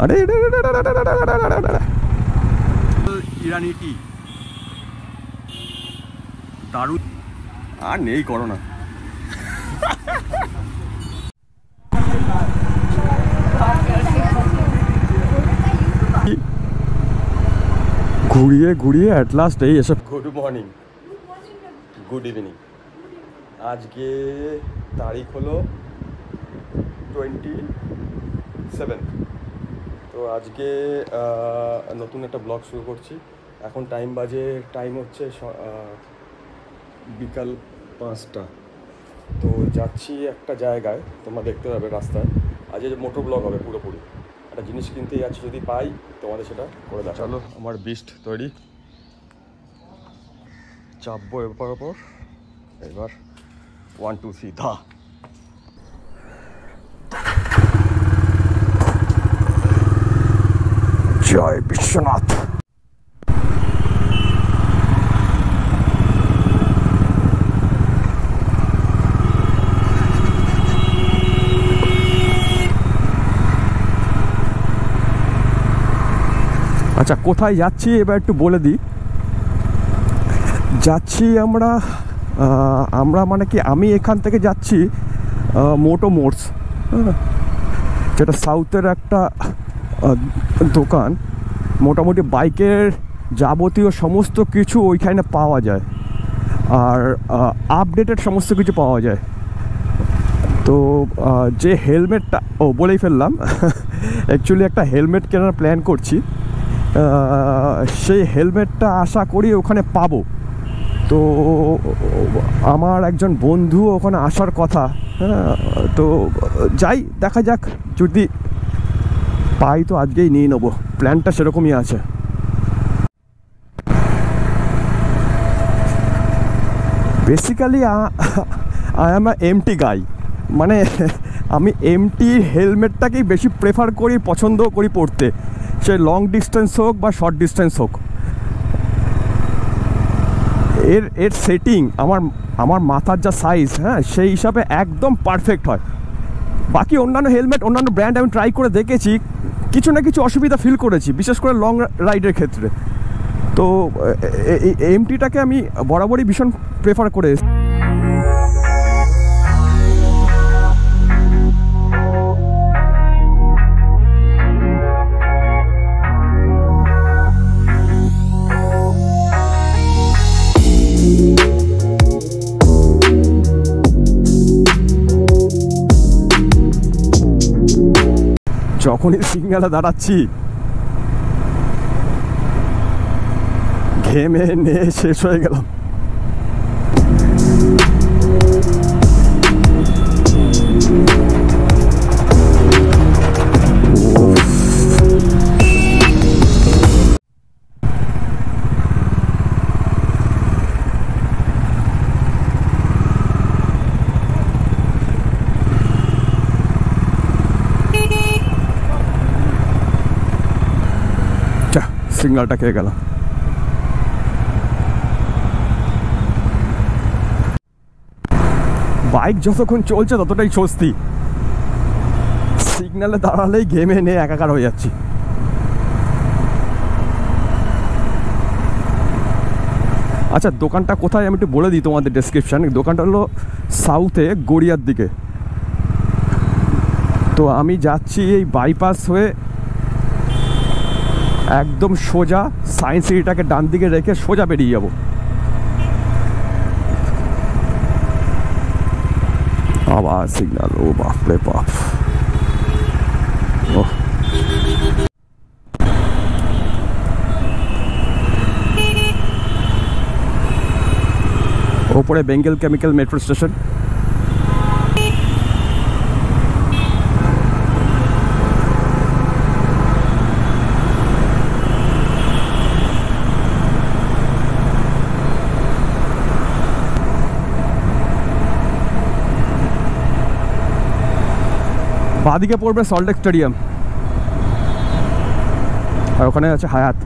আরে ইরানি টি দারুণ। আর নেই করোনা। ঘুরিয়ে ঘুরিয়ে অ্যাট লাস্ট এই এসব। Good morning, good evening. আজকে তারিখ হলো 27। তো আজকে নতুন একটা ব্লগ শুরু করছি। এখন টাইম হচ্ছে বিকাল 5টা। তো যাচ্ছি একটা জায়গায়, তোমরা দেখতে পাবে রাস্তায়। আজ মোটর ব্লগ হবে পুরোপুরি। একটা জিনিস কিনতে যাচ্ছি, যদি পাই তোমাদের সেটা করে দাও। চলো, আমার বিস্ট তৈরি, চাপবো এরপর ওপর। এবার 1 2 3 ধা। জয় বিশ্বনাথ। আচ্ছা, কোথায় যাচ্ছি এবার একটু বলে দিই। যাচ্ছি আমরা মানে কি, আমি এখান থেকে যাচ্ছি মোটো মোটরস, যেটা সাউথের একটা দোকান। মোটামুটি বাইকের যাবতীয় সমস্ত কিছু ওইখানে পাওয়া যায়, আর আপডেটেড সমস্ত কিছু পাওয়া যায়। তো যে হেলমেটটা বলেই ফেললাম, অ্যাকচুয়ালি একটা হেলমেট কেনার প্ল্যান করছি। সেই হেলমেটটা আশা করি ওখানে পাবো। তো আমার একজন বন্ধু ওখানে আসার কথা, তো যাই, দেখা যাক, যদি পাই তো আজকেই নিয়ে নেবো। প্ল্যানটা সেরকমই আছে। বেসিক্যালি আই অ্যাম এমটি গাই, মানে আমি এমটি হেলমেটটাকেই বেশি প্রেফার করি, পছন্দ করি পড়তে, সে লং ডিস্টেন্স হোক বা শর্ট ডিস্টেন্স হোক। এর সেটিং আমার মাথার যা সাইজ, সেই হিসাবে একদম পারফেক্ট হয়। বাকি অন্যান্য হেলমেট, অন্যান্য ব্র্যান্ড আমি ট্রাই করে দেখেছি, কিছু না কিছু অসুবিধা ফিল করেছি, বিশেষ করে লং রাইডের ক্ষেত্রে। তো এমটিটাকে আমি বরাবরই ভীষণ প্রেফার করে এসেছি। যখনই সিগন্যালে দাঁড়াচ্ছি, ঘেমে নিয়ে শেষ হয়ে গেলাম। সিগন্যালটা খেয়ে গেলাম। বাইক যতক্ষণ চলছে ততটাই স্বস্তি, সিগন্যালে দাঁড়ালেই ঘেমে নিয়ে একাকার হয়ে যাচ্ছি। আচ্ছা, দোকানটা কোথায় আমি একটু বলে দিই তোমাদের ডেসক্রিপশান। দোকানটা হলো সাউথে, গড়িয়ার দিকে। তো আমি যাচ্ছি এই বাইপাস হয়ে একদম সোজা সায়েন্স সিটিটাকে ডান দিকে রেখে সোজা বেরিয়ে যাব। আবার সিগন্যাল, ও বাপরে বাপ। ওপরে বেঙ্গল কেমিক্যাল মেট্রো স্টেশন। বাদিকে পড়বে সল্টলেক স্টেডিয়াম, আর ওখানে আছে হায়াত।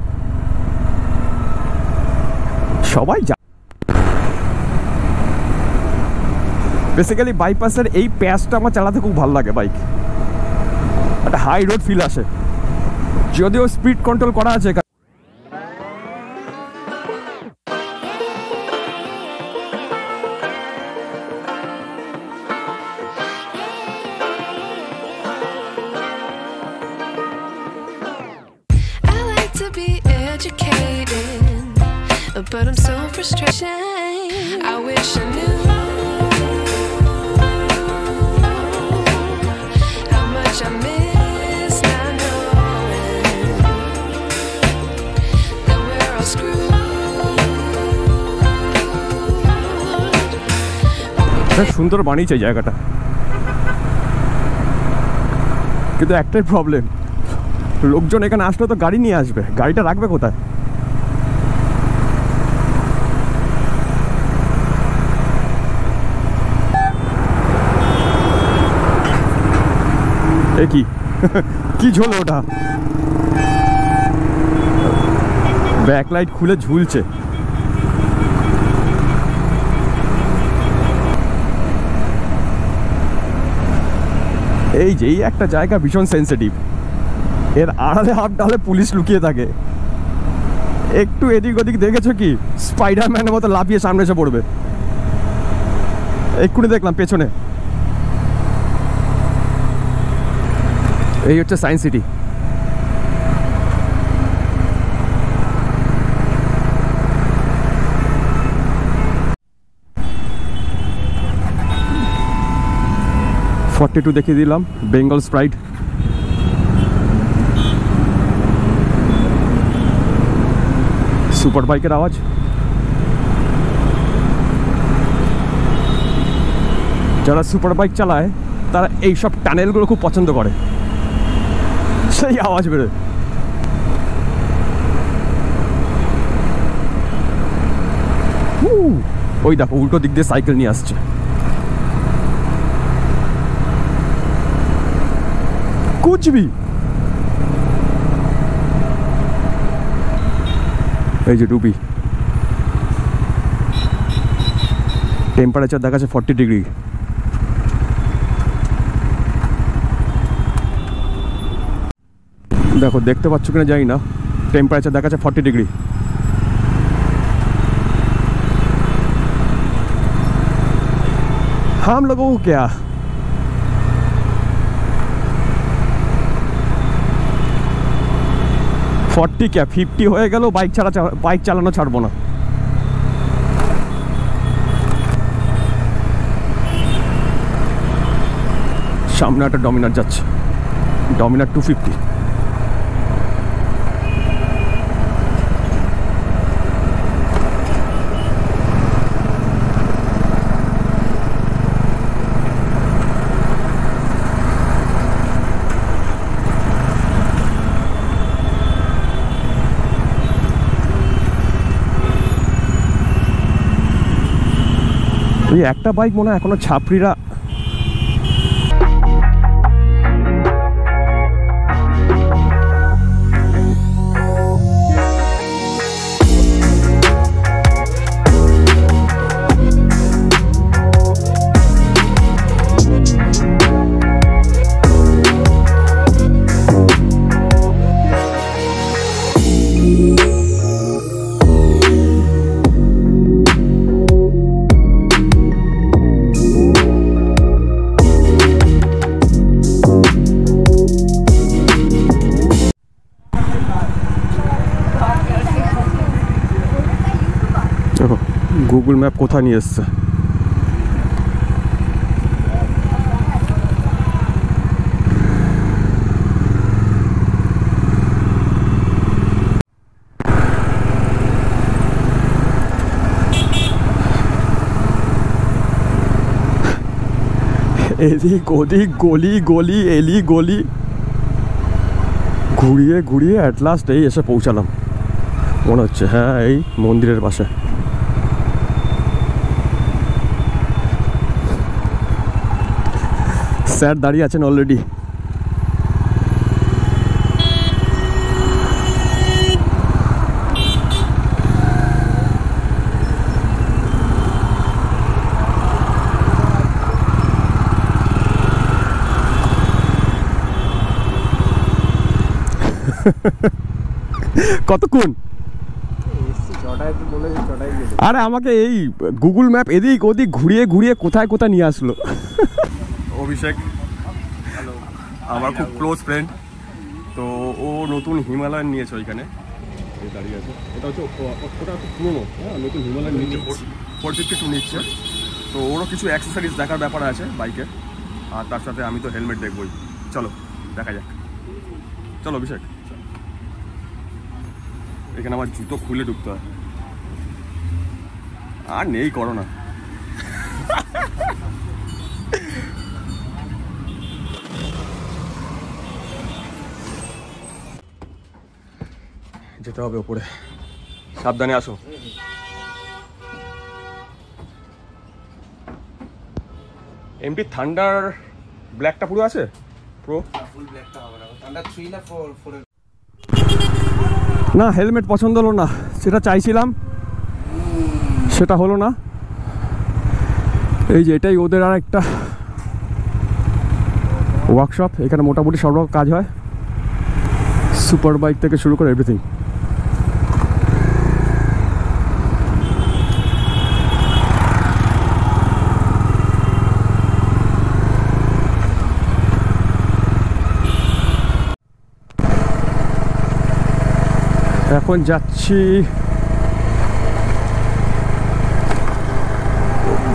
সবাই যা বেসিক্যালি বাইপাসের এই প্যাচটা আমার চালাতে খুব ভালো লাগে। বাইক একটা হাই রোড ফিল আসে। যদিও স্পিড কন্ট্রোল করা আছে। But I'm so frustrated. I wish I knew how much I miss not knowing that we're all screwed. বেশ সুন্দর বানিয়েছে জায়গাটা, কিন্তু একটাই প্রবলেম, লোকজন এখানে আসলে তো গাড়ি নিয়ে আসবে, গাড়িটা রাখবে কোথায়? কি কি ঝোলো ওটা, ব্যাকলাইট খুলে ঝুলছে। এই যে এই একটা জায়গা ভীষণ সেন্সিটিভ, এর আড়ালে হাফ ডালে পুলিশ লুকিয়ে থাকে, একটু এদিক ওদিক দেখেছো কি স্পাইডারম্যানের মতো লাফিয়ে সামনে এসে পড়বে। এক্ষুনি দেখলাম পেছনে। এই হচ্ছে সায়েন্স সিটি। .42 দেখিয়ে দিলাম, বেঙ্গল স্প্রাইট। সুপার বাইকের আওয়াজ। যারা সুপার বাইক চালায় তারা এইসব টানেলগুলো খুব পছন্দ করে, সেই আওয়াজ বেরোয়। ওই দেখো উল্টো দিক দিয়ে সাইকেল নিয়ে আসছে। কুচবি এই যে ডুবি, টেম্পারেচার দেখাচ্ছে 40 ডিগ্রি। देखो देखते पाচ্ছ কিনা জানি না, টেম্পারেচার দেখাচ্ছে 40 ডিগ্রি। हम लोगों को क्या ফর্টি क्या 50 হয়ে গেল, বাইক চালানো ছাড়বো না। সামনে একটা ডমিনার যাচ্ছে, ডমিনার 250। এই একটা বাইক মনে হয় এখনো ছাপড়িরা গুগল ম্যাপ কোথায় নিয়ে এসছে। এদিক ওদিক গলি গলি এলি গলি ঘুরিয়ে ঘুরিয়ে অ্যাট লাস্ট এই এসে পৌঁছালাম মনে হচ্ছে। হ্যাঁ এই মন্দিরের পাশে। স্যার দাঁড়িয়ে আছেন অলরেডি। কতক্ষণ? আরে আমাকে এই গুগল ম্যাপ এদিক ওদিক ঘুরিয়ে ঘুরিয়ে কোথায় কোথায় নিয়ে আসলো। অভিষেক আমার খুব ক্লোজ ফ্রেন্ড, তো ও নতুন হিমালয়ান নিয়েছে ওইখানে দাঁড়িয়ে আছে। এটা হচ্ছে ওটা একটু পুরোনো, হ্যাঁ, নতুন হিমালয়ান নিচ্ছে, 452 নিচ্ছে। তো ওরও কিছু অ্যাক্সেসরিজ দেখার ব্যাপার আছে বাইকে, আর তার সাথে আমি তো হেলমেট দেখবই। চলো দেখা যাক, চলো অভিষেক। এখানে আমার জুতো খুলে ঢুকতে হয়, আর নেই করোনা। যেতে হবে ওপরে, সাবধানে আসো। এমপি থান্ডার ব্ল্যাকটা পুরো আছে, প্রো না। হেলমেট পছন্দ হলো না, সেটা চাইছিলাম, সেটা হলো না। এই যে এটাই ওদের আর একটা ওয়ার্কশপ, এখানে মোটামুটি সব রকম কাজ হয়, সুপার বাইক থেকে শুরু করে এভরিথিং। এখন যাচ্ছি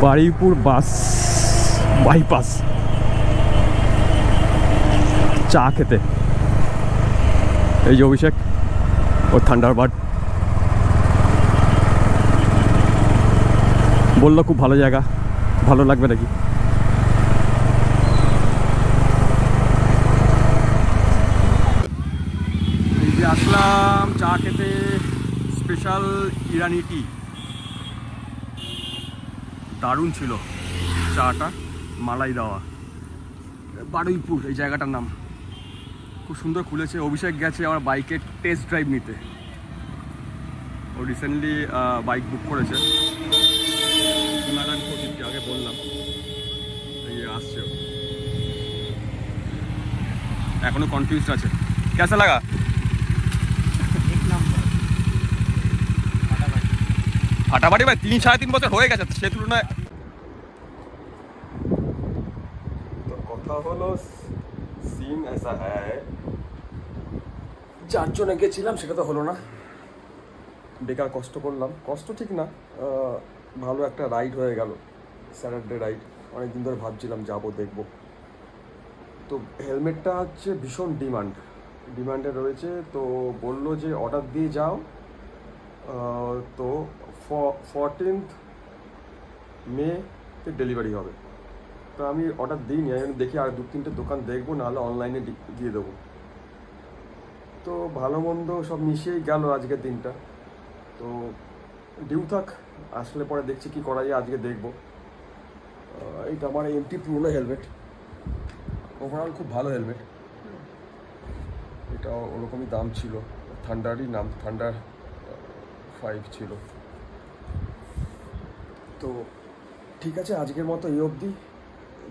বারুইপুর বাইপাস চা খেতে। এই যে অভিষেক ও থান্ডারবার্ড বললো খুব ভালো জায়গা, ভালো লাগবে নাকি। এই যে আসলাম চা খেতে, স্পেশাল ইরানি টি, দারুণ ছিল চাটা, মালাই দেওয়া। বারুইপুর এই জায়গাটার নাম, খুব সুন্দর খুলেছে। অভিষেক গেছে আমার বাইকের টেস্ট ড্রাইভ নিতে, ও রিসেন্টলি বাইক বুক করেছে, হিমালয়ান 450, আগে বললাম। এই আসছে, এখনো কনফিউজড আছে। কেসা লাগা? ফাটাফাটি ভাই, 3-3.5 বছর হয়ে গেছে, সে তুলনায়। তো কথা হলো সিন এসা হ্যায়, 4 জনে গেছিলাম, সেটা তো হলো না, বেকার কষ্ট করলাম। কষ্ট ঠিক না, ভালো একটা রাইড হয়ে গেল, স্যাটারডে রাইড। অনেকদিন ধরে ভাবছিলাম যাবো দেখবো। তো হেলমেটটা হচ্ছে ভীষণ ডিমান্ডে রয়েছে, তো বললো যে অর্ডার দিয়ে যাও, তো 14th মেতে ডেলিভারি হবে। তো আমি অর্ডার দিইনি, আমি দেখি আর 2-3টে দোকান দেখবো, নাহলে অনলাইনে দিয়ে দেবো। তো ভালো মন্দ সব মিশিয়েই গেল আজকের দিনটা। তো ডিউ থাক, আসলে পরে দেখছি কি করা যায়, আজকে দেখবো। এইটা আমার এমটি পুরোনো হেলমেট, ওভারঅল খুব ভালো হেলমেট। এটা ওরকমই দাম ছিল, থান্ডারই নাম, থান্ডার 5 ছিল। তো ঠিক আছে, আজকের মতো এই অবধি।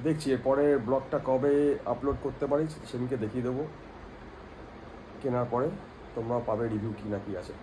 দেখছি এরপরে ব্লগটা কবে আপলোড করতে পারি সেদিনকে দেখিয়ে দেবো। কেনার পরে তোমরা পাবে রিভিউ কি না কি আছে।